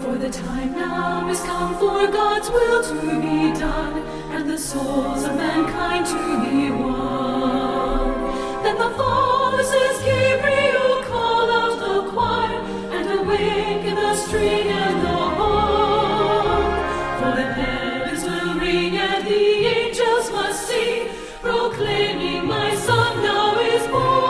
For the time now is come for God's will to be done, and the souls of mankind to be won. Then the voices Gabriel call out the choir, and awaken the string and the horn. For the heavens will ring, and the angels must sing, proclaiming my Son now is born.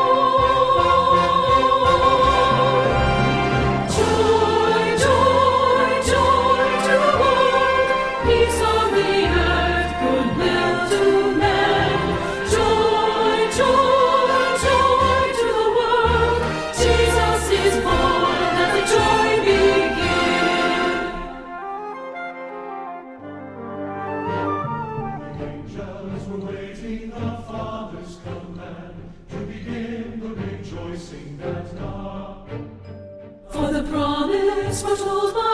The Father's command to begin the rejoicing that now. For the promise foretold by